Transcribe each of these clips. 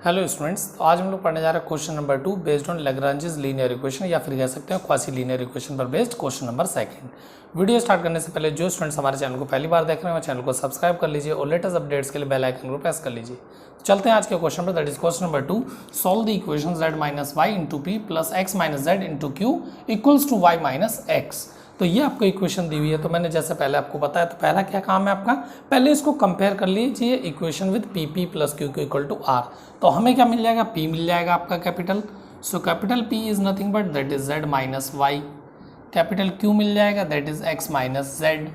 Hello students, तो आज हम लोग पढ़ने जा रहे हैं question number 2 based on Lagrange's linear equation या फिर कह सकते हैं क्वासी लीनियर इक्वेशन पर based question number 2। Video start करने से पहले जो स्टूडेंट्स हमारे चैनल को पहली बार देख रहे हैं वो चैनल को सब्सक्राइब कर लीजिए और लेटेस्ट अपडेट्स के लिए बेल आइकन को प्रेस कर लीजिए। तो चलते हैं आज के क्वेश्चन पर, that is question number 2। Solve the equation z minus y into p plus x minus z into q equals to y minus x. तो ये आपको इक्वेशन दी हुई है। तो मैंने जैसे पहले आपको बताया, तो पहला क्या काम है आपका, पहले इसको कंपेयर कर लीजिए equation with P P plus Q Q equal to R. तो हमें क्या मिल जाएगा, पी मिल जाएगा आपका capital. So capital P is nothing but that is Z minus Y. Capital Q मिल जाएगा that is X minus Z.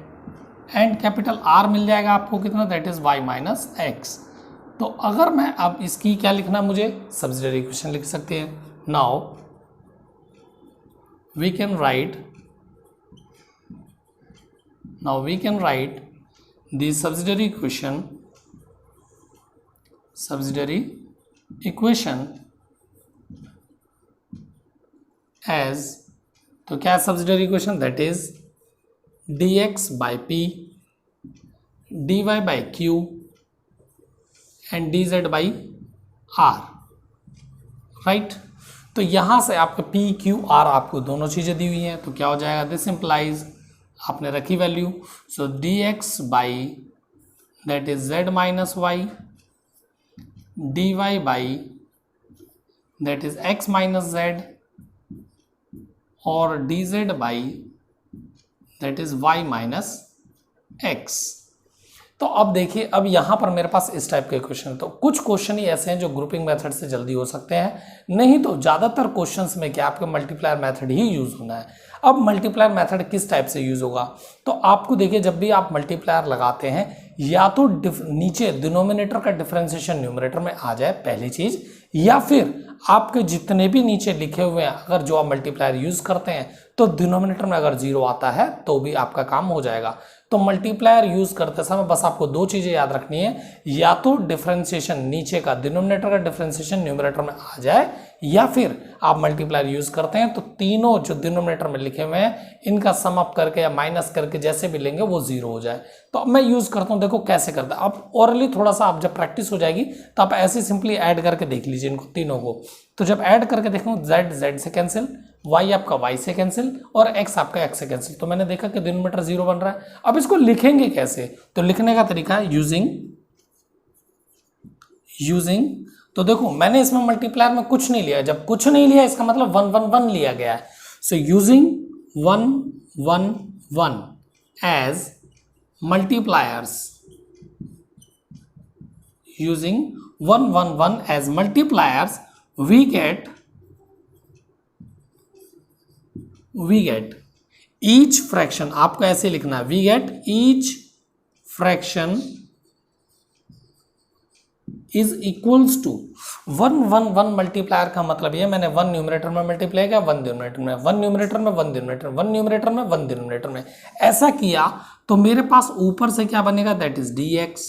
And capital R मिल जाएगा आपको कितना, that is Y minus x. तो अगर मैं अब इसकी क्या लिखना, मुझे सब्सिडियरी इक्वेशन लिख सकते हैं। Now we can write the subsidiary equation as, तो क्या subsidiary equation, that is dx by p dy by q and dz by r, right. तो यहां से आपके p q r आपको दोनों चीजें दी हुई हैं। तो क्या हो जाएगा, दिस इंप्लाइज, आपने रखी value, so dx by that is z minus y, dy by that is x minus z और dz by that is y minus x। तो अब देखिए, अब यहाँ पर मेरे पास इस टाइप के क्वेश्चन है। तो कुछ क्वेश्चन ही ऐसे हैं जो ग्रुपिंग मेथड से जल्दी हो सकते हैं, नहीं तो ज़्यादातर क्वेश्चंस में क्या आपके मल्टीप्लायर मेथड ही यूज़ होना है। अब मल्टीप्लायर मेथड किस टाइप से यूज़ होगा, तो आपको देखिए, जब भी आप मल्टीप्लायर लगाते हैं, या तो नीचे डिनोमिनेटर का डिफरेंशिएशन न्यूमरेटर में आ जाए पहली चीज़, या फिर आपके जितने भी नीचे लिखे हुए हैं अगर जो आप मल्टीप्लायर यूज़ करते हैं तो डिनोमिनेटर में अगर 0 आता है तो भी आपका काम हो जाएगा। तो मल्टीप्लायर यूज करते समय बस आपको दो चीजें याद रखनी है, या तो डिफरेंशिएशन नीचे का डिनोमिनेटर का डिफरेंशिएशन न्यूमरेटर में आ जाए, या फिर आप मल्टीप्लायर यूज करते हैं तो तीनों जो डिनोमिनेटर में लिखे हुए हैं इनका सम अप करके या माइनस करके जैसे भी लेंगे वो 0 हो जाए। तो अब मैं यूज करता हूं, देखो कैसे करता है। अब ओरली थोड़ा सा आप जब प्रैक्टिस हो जाएगी तो आप ऐसे सिंपली ऐड करके देख लीजिए इनको तीनों को। तो जब ऐड करके देखो, z से कैंसिल, y आपका y से कैंसिल और x आपका x से कैंसिल। तो मैंने देखा कि डिनोमिनेटर 0 बन रहा है। अब इसको लिखेंगे कैसे, तो लिखने का तरीका है यूजिंग। तो देखो, मैंने इसमें मल्टीप्लायर में कुछ नहीं लिया। जब कुछ नहीं लिया इसका मतलब 1 1 1 लिया गया है। So using 1 1 1 as multipliers, using 1 1 1 as multipliers, we get each fraction, आपको ऐसे लिखना है, we get each fraction is equals to 1 1 1 multiplier का मतलब ये, मैंने 1 न्यूमरेटर में मल्टीप्लाई किया, 1 डिनोमिनेटर में, 1 न्यूमरेटर में, 1 डिनोमिनेटर, 1 न्यूमरेटर में, 1 डिनोमिनेटर में, ऐसा किया तो मेरे पास ऊपर से क्या बनेगा, that is dx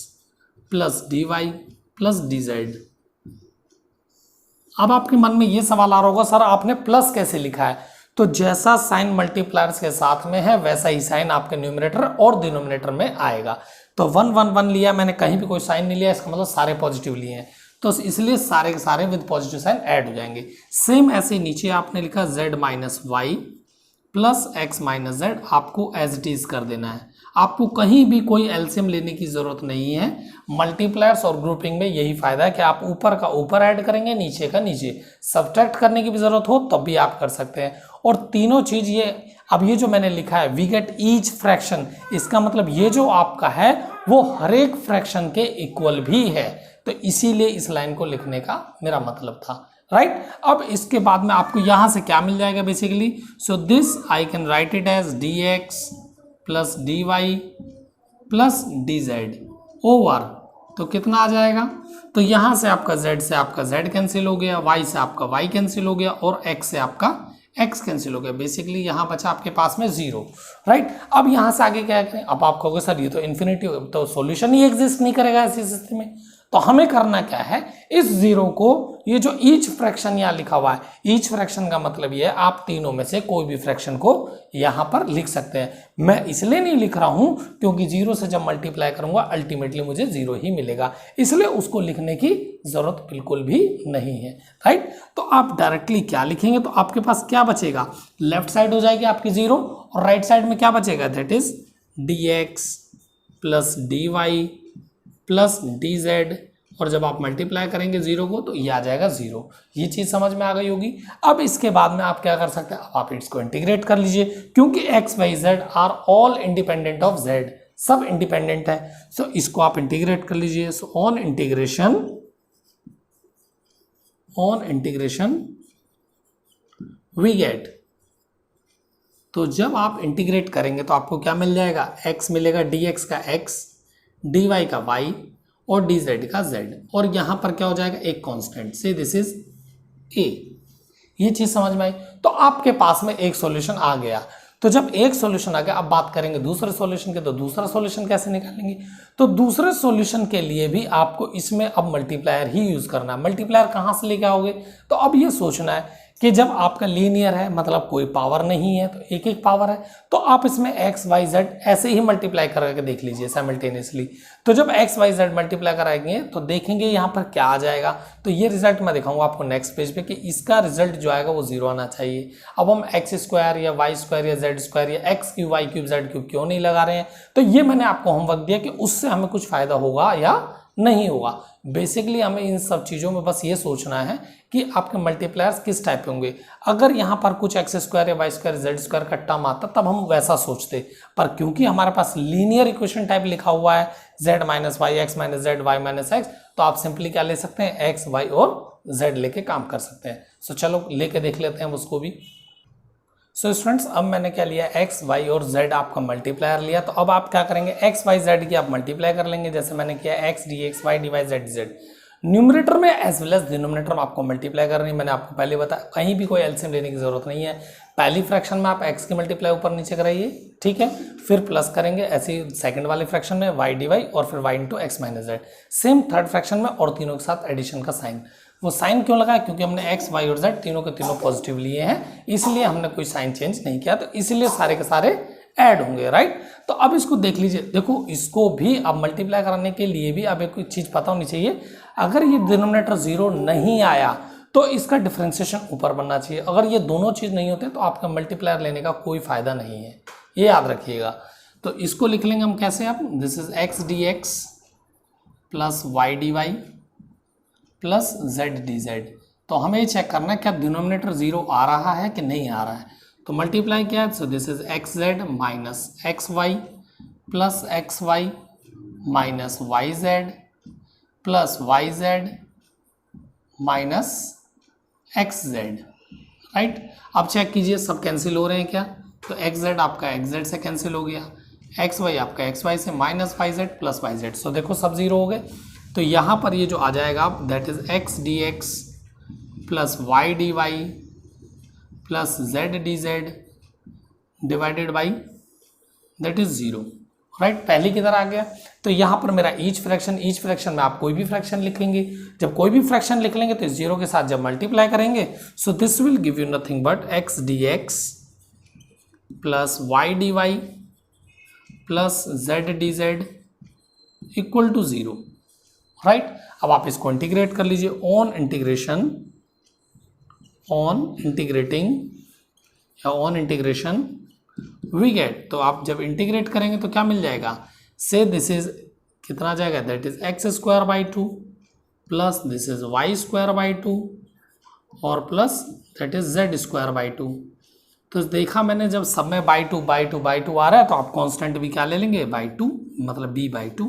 plus dy plus dz। अब आपके मन में ये सवाल आ रहा होगा, सर आपने प्लस कैसे लिखा है, तो जैसा साइन मल्टीप्लायर्स के साथ में है वैसा ही साइन आपके न्यूमरेटर और डिनोमिनेटर में आएगा। तो 1 1 1 लिया मैंने, कहीं भी कोई साइन नहीं लिया, इसका मतलब सारे पॉजिटिव लिए हैं, तो इसलिए सारे के सारे विद पॉजिटिव साइन ऐड हो जाएंगे। सेम ऐसे नीचे आपने लिखा z minus y plus x minus z, आपको एज इट इज कर देना है। आपको कहीं भी कोई एलसीएम लेने की जरूरत नहीं है। मल्टीप्लायर्स और ग्रुपिंग में यही फायदा है कि आप ऊपर का ऊपर ऐड करेंगे, नीचे का नीचे, सब्ट्रैक्ट करने की भी जरूरत हो तब भी आप कर सकते हैं। और तीनों चीज ये, अब ये जो मैंने लिखा है वी गेट ईच फ्रैक्शन, इसका मतलब ये जो आपका है वो हर एक फ्रैक्शन के इक्वल भी है। तो इसीलिए इस लाइन को लिखने का मेरा मतलब था, राइट। अब इसके बाद में आपको यहां से क्या मिल जाएगा basically, so this I can write it as dx plus dy plus dz over, तो कितना आ जाएगा, तो यहां से आपका z से आपका z कैंसिल हो गया, y से आपका y कैंसिल हो गया और x से आपका x कैंसिल हो गया। बेसिकली यहां बचा आपके पास में 0, राइट। अब यहां से आगे क्या करें, अब आप कहोगे सर ये तो इन्फिनिटी, तो सॉल्यूशन ही एग्जिस्ट नहीं करेगा ऐसी स्थिति में। तो हमें करना क्या है, इस 0 को, ये जो ईच फ्रैक्शन यहाँ लिखा हुआ है, ईच फ्रैक्शन का मतलब ये है आप तीनों में से कोई भी फ्रैक्शन को यहाँ पर लिख सकते हैं। मैं इसलिए नहीं लिख रहा हूँ क्योंकि 0 से जब मल्टीप्लाई करूंगा अल्टीमेटली मुझे 0 ही मिलेगा, इसलिए उसको लिखने की जरूरत बिल्कुल भी नहीं है, राइट। तो आप डायरेक्टली क्या लिखेंगे, तो आपके पास क्या बचेगा, लेफ्ट साइड हो जाएगी आपकी 0 और राइट साइड में क्या बचेगा, that is dx plus dy plus dz, और जब आप मल्टीप्लाई करेंगे 0 को तो ये आ जाएगा 0। ये चीज़ समझ में आ गई होगी। अब इसके बाद में आप क्या कर सकते हैं, अब आप इसको इंटीग्रेट कर लीजिए, क्योंकि x y z are all independent of z, सब इंडिपेंडेंट है। सो इसको आप इंटीग्रेट कर लीजिए। So on integration we get, तो जब आप इंटीग्रेट करेंगे तो आपको क्या मिल जाएगा, x मिलेगा dx का x, dy का y और dz का z, और यहां पर क्या हो जाएगा, एक कांस्टेंट, से दिस इज a। ये चीज समझ में आई। तो आपके पास में एक सॉल्यूशन आ गया। तो जब एक सॉल्यूशन आ गया, अब बात करेंगे दूसरे सॉल्यूशन के, तो दूसरा सॉल्यूशन कैसे निकालेंगे, तो दूसरे सॉल्यूशन के लिए भी आपको इसमें अब मल्टीप्लायर ही यूज करना है। मल्टीप्लायर कहां से लेके आओगे, तो अब ये सोचना है कि जब आपका लीनियर है, मतलब कोई पावर नहीं है, तो एक एक पावर है, तो आप इसमें x y z ऐसे ही मल्टीप्लाई करके देख लीजिए साइमल्टेनियसली। तो जब x y z मल्टीप्लाई कराएंगे तो देखेंगे यहाँ पर क्या आ जाएगा। तो ये रिजल्ट मैं दिखाऊंगा आपको नेक्स्ट पेज पे कि इसका रिजल्ट जो आएगा वो 0 आना चाहिए। अब हम x स्क्वायर या y स्क्वायर या z स्क्वायर या x cube y cube z cube क्यों नहीं लगा रहे हैं, तो ये मैंने आपको होमवर्क दिया कि उससे हमें कुछ फायदा होगा या नहीं होगा। बेसिकली हमें इन सब चीज़ों में बस ये सोचना है कि आपके मल्टीप्लायर्स किस टाइप के होंगे। अगर यहाँ पर कुछ एक्स स्क्वायर या वाई स्क्वायर जेड स्क्वायर का टर्म आता तब हम वैसा सोचते, पर क्योंकि हमारे पास लीनियर इक्वेशन टाइप लिखा हुआ है z minus y x minus z y minus x, तो आप सिंपली क्या ले सकते हैं, एक्स वाई और जेड लेके काम कर सकते हैं। सो चलो लेके देख लेते हैं उसको भी। सो स्टूडेंट्स, अब मैंने क्या लिया, एक्स वाई और जेड आपका मल्टीप्लायर लिया। तो अब आप क्या करेंगे, एक्स वाई जेड की आप मल्टीप्लाई कर लेंगे, जैसे मैंने किया x d x y d y z z. Numerator में एज वेल एज डिनोमिनेटर में आपको मल्टीप्लाई करनी है। मैंने आपको पहले बताया कहीं भी कोई एलसीएम लेने की जरूरत नहीं है। पहली फ्रैक्शन में आप एक्स की मल्टीप्लाई ऊपर नीचे कराइए, ठीक है, फिर प्लस करेंगे, ऐसे ही सेकंड वाली फ्रैक्शन में वाई डी वाई और फिर y into x minus z. Same third fraction में और तीनों के साथ एडिशन का साइन। वो साइन क्यों लगाया, क्योंकि हमने एक्स वाई और जेड तीनों के तीनों पॉजिटिव लिए हैं, इसलिए हमने कोई साइन चेंज नहीं किया, तो इसलिए सारे के सारे ऐड होंगे, राइट। तो अब इसको देख लीजिए, देखो इसको भी अब मल्टीप्लाई कराने के लिए भी अब एक चीज पता होनी चाहिए, अगर ये डिनोमिनेटर 0 नहीं आया तो इसका डिफरेंशिएशन ऊपर बनना चाहिए। अगर ये दोनों चीज नहीं होते तो आपका मल्टीप्लायर लेने का कोई फायदा नहीं है, ये याद रखिएगा। तो इसको लिख लेंगे हम कैसे, आप this is x d x plus y d y plus z d z. तो हमें ये चेक करना है क्या डिनोमिनेटर 0 आ रहा है कि नहीं आ रहा है। तो मल्टीप्लाई क्या है, so this is X Z minus X Y plus X Y minus Y Z plus Y Z minus X Z, right. अब चेक कीजिए सब कैंसिल हो रहे हैं क्या, तो एक्स जेड आपका एक्स जेड से कैंसिल हो गया, एक्स वाई आपका एक्स वाई से, minus Y Z plus Y Z. So देखो सब 0 हो गए। तो यहाँ पर ये जो आ जाएगा आप, that is x d x plus y d y plus z d z divided by that is 0, right. पहले की तरह आ गया। तो यहाँ पर मेरा ईच फ्रैक्शन में आप कोई भी फ्रैक्शन लिखेंगे, जब कोई भी फ्रैक्शन लिख लेंगे तो इस 0 के साथ जब मल्टीप्लाई करेंगे, so this will give you nothing but x d x plus y d y plus z d z equal to 0, right. अब आप इसको इंटीग्रेट कर लीजिए, ऑन इंटीग्रेशन वी गेट। तो आप जब इंटीग्रेट करेंगे तो क्या मिल जाएगा, से दिस इज कितना जाएगा, that is x square by 2 plus this is y square by 2 और plus that is z square by 2। तो देखा मैंने जब सब में बाई टू आ रहा है तो आप कांस्टेंट भी क्या ले लेंगे, बाई 2, मतलब b बाई 2,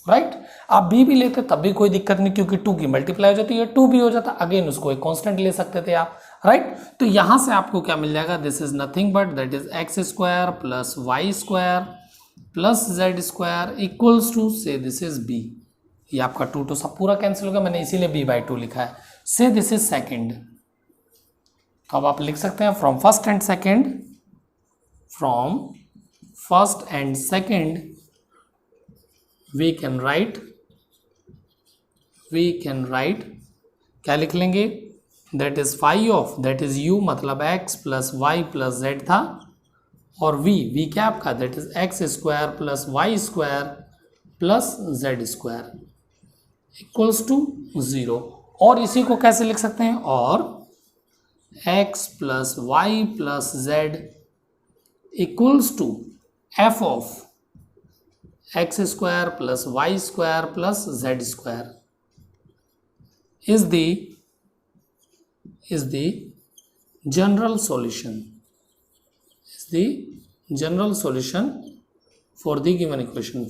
राइट। आप b भी लेते तब भी कोई दिक्कत नहीं, क्योंकि 2 की मल्टीप्लाई हो जाती है, 2 भी हो जाता, अगेन उसको एक कांस्टेंट ले सकते थे आप, राइट। तो यहां से आपको क्या मिल जाएगा, this is nothing but that is x square plus y square plus z square equals to, से दिस इज b। ये आपका 2 सब पूरा कैंसिल होगा, मैंने इसीलिए b बाई 2 लिखा है, से दिस इज सेकेंड। तो अब आप लिख सकते हैं from first and second we can write क्या लिख लेंगे, that is phi of, that is u मतलब x plus y plus z था, और v क्या आपका, that is x square plus y square plus z square equals to 0। और इसी को कैसे लिख सकते हैं, और x plus y plus z equals to f of x square plus y square plus z square is the general solution for the given equation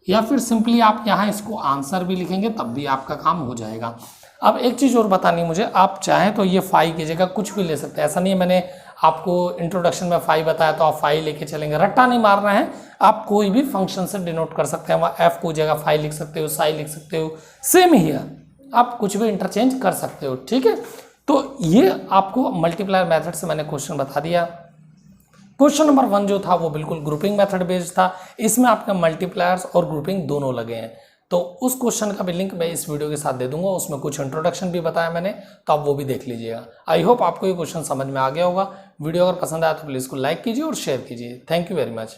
या फिर सिंपली आप यहाँ इसको आंसर भी लिखेंगे तब भी आपका काम हो जाएगा। अब एक चीज़ और बतानी मुझे, आप चाहें तो ये फाई की जगह कुछ भी ले सकते हैं, ऐसा नहीं है मैंने आपको इंट्रोडक्शन में फाई बताया तो आप फाई लेके चलेंगे, रट्टा नहीं मारना है। आप कोई भी फंक्शन से डिनोट कर सकते हैं, वहाँ एफ को जगह फाई लिख सकते हो, साई लिख सकते हो, सेम ही है, आप कुछ भी इंटरचेंज कर सकते हो, ठीक है। तो ये आपको मल्टीप्लायर मेथड से मैंने क्वेश्चन बता दिया। क्वेश्चन नंबर 1 जो था वो बिल्कुल ग्रुपिंग मेथड बेस्ड था, इसमें आपके मल्टीप्लायर्स और ग्रुपिंग दोनों लगे हैं। तो उस क्वेश्चन का भी लिंक मैं इस वीडियो के साथ दे दूंगा, उसमें कुछ इंट्रोडक्शन भी बताया मैंने, तो आप वो भी देख लीजिएगा। आई होप आपको ये क्वेश्चन समझ में आ गया होगा। वीडियो अगर पसंद आया तो प्लीज़ को लाइक कीजिए और शेयर कीजिए। Thank you very much.